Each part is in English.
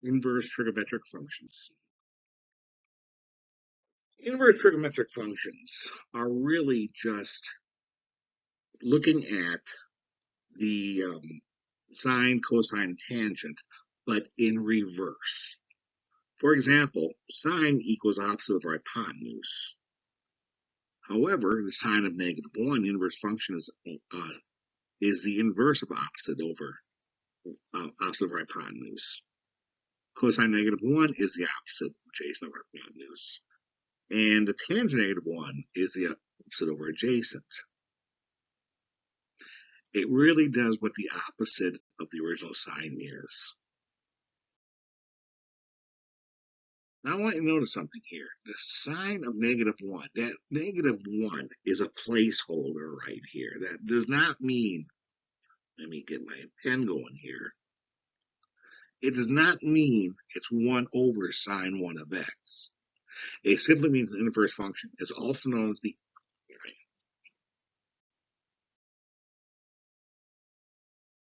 Inverse trigonometric functions. Inverse trigonometric functions are really just looking at the sine, cosine, tangent, but in reverse. For example, sine equals opposite of our hypotenuse. However, the sine of -1, inverse function is the inverse of opposite of our hypotenuse. Cosine -1 is the opposite adjacent of our hypotenuse. And the tangent -1 is the opposite over adjacent. It really does what the opposite of the original sign is. Now I want you to notice something here. The sign of -1, that -1 is a placeholder right here. That does not mean, let me get my pen going here. It does not mean it's 1 over sine 1 of x. It simply means the inverse function is also known as the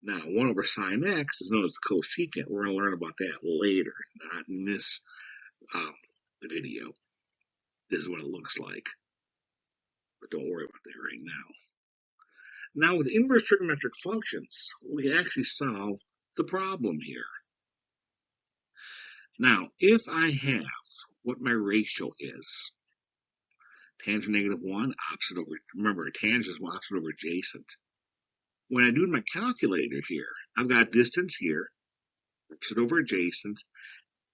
Now, 1 over sine x is known as the cosecant. We're going to learn about that later, not in this video. This is what it looks like. But don't worry about that right now. Now, with inverse trigonometric functions, we actually solve the problem here. Now, if I have what my ratio is, tangent -1, opposite over, remember, tangent is opposite over adjacent. When I do my calculator here, I've got distance here, opposite over adjacent,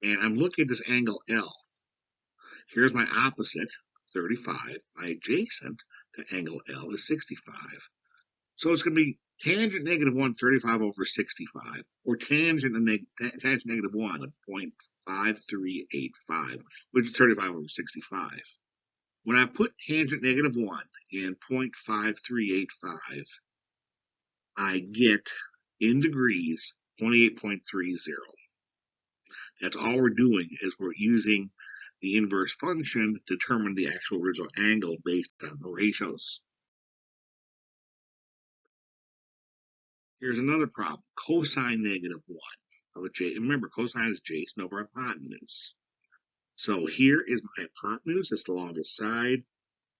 and I'm looking at this angle L. Here's my opposite, 35. My adjacent to angle L is 65. So it's going to be tangent -1, 35 over 65, or tangent -1 of 0.5385, which is 35 over 65. When I put tangent -1 in 0.5385, I get, in degrees, 28.30. That's all we're doing is we're using the inverse function to determine the actual original angle based on the ratios. Here's another problem. Cosine -1 of a j. Remember, cosine is adjacent over hypotenuse. So here is my hypotenuse. It's the longest side.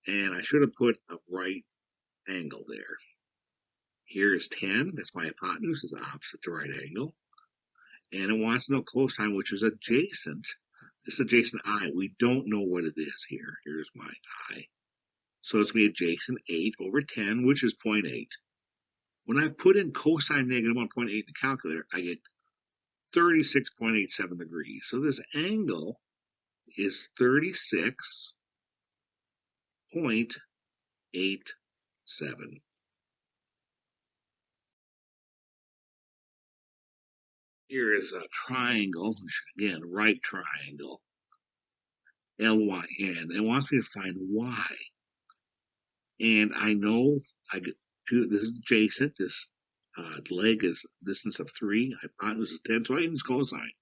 And I should have put a right angle there. Here is 10. That's my hypotenuse. It's opposite to right angle. And it wants to know cosine, which is adjacent. This adjacent I. We don't know what it is here. Here's my I. So it's going to be adjacent 8 over 10, which is 0.8. When I put in cosine -1.8 in the calculator, I get 36.87 degrees. So this angle is 36.87. Here is a triangle, again, right triangle, LYN. It wants me to find Y. And I know this is adjacent. This leg is distance of 3. Hypotenuse is 10, so I use cosine.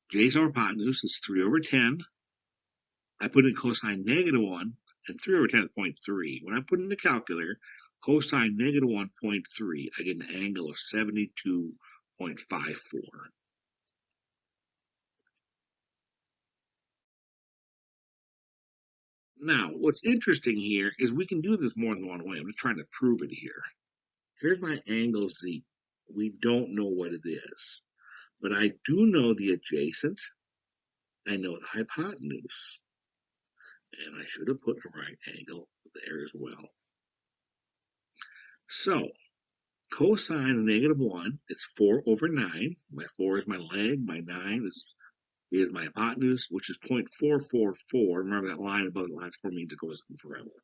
Adjacent over hypotenuse is 3 over 10. I put in cosine -1, and 3 over 10 is 0.3. When I put in the calculator, cosine -1.3, I get an angle of 72.54. Now, what's interesting here is we can do this more than one way. I'm just trying to prove it here. Here's my angle Z. We don't know what it is, but I do know the adjacent. I know the hypotenuse. And I should have put a right angle there as well. So, cosine of -1 is 4 over 9. My 4 is my leg. My 9 is my hypotenuse, which is 0.444. Remember that line above the line 4 means it goes on forever.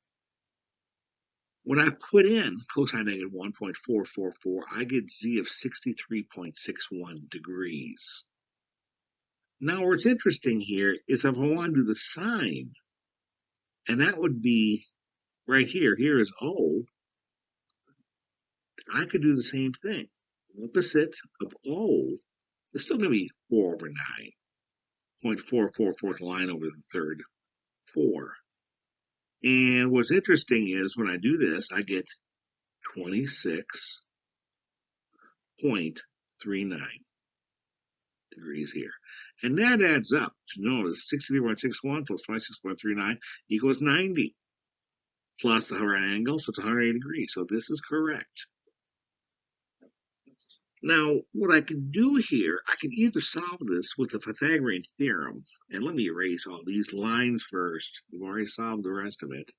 When I put in cosine -1.444, I get Z of 63.61 degrees. Now, what's interesting here is if I want to do the sine, and that would be right here. Here is O. I could do the same thing. Opposite of O is still going to be 4 over 9. 0.444th line over the third 4. And what's interesting is when I do this, I get 26.39. degrees here. And that adds up to notice 63.61 plus 26.39 equals 90 plus the right angle, so it's 180 degrees. So this is correct. Now, what I can do here, I can either solve this with the Pythagorean theorem, and let me erase all these lines first. We've already solved the rest of it.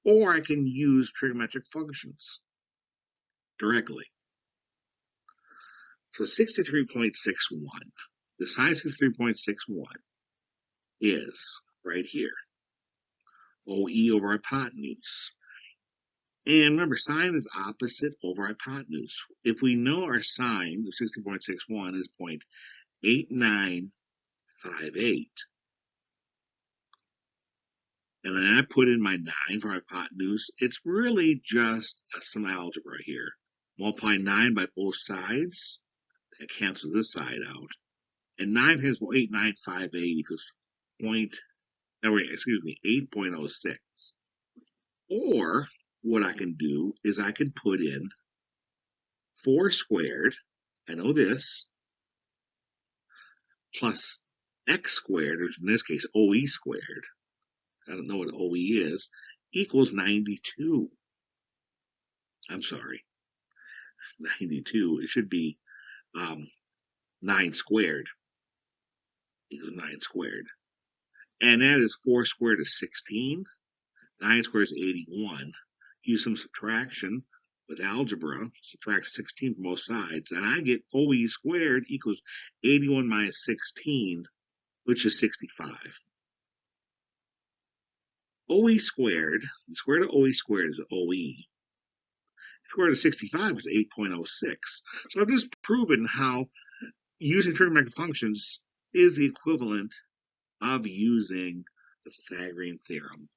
Or I can use trigonometric functions directly. So 63.61, the sine 63.61 is right here, OE over hypotenuse. And remember, sine is opposite over hypotenuse. If we know our sine, the 60.61 is 0.8958, and then I put in my 9 for hypotenuse, it's really just some algebra here. Multiply 9 by both sides, that cancels this side out. And 9 times 0.8958 equals 8.06. Or what I can do is I can put in 4 squared, I know this, plus x squared, which in this case OE squared, I don't know what OE is, equals 92. I'm sorry, 92. It should be 9 squared equals 9 squared. And that is 4 squared is 16. 9 squared is 81. Use some subtraction with algebra. Subtract 16 from both sides. And I get OE squared equals 81 minus 16, which is 65. OE squared, the square root of OE squared is OE. Square root of 65 is 8.06. So I've just proven how using trigonometric functions is the equivalent of using the Pythagorean theorem.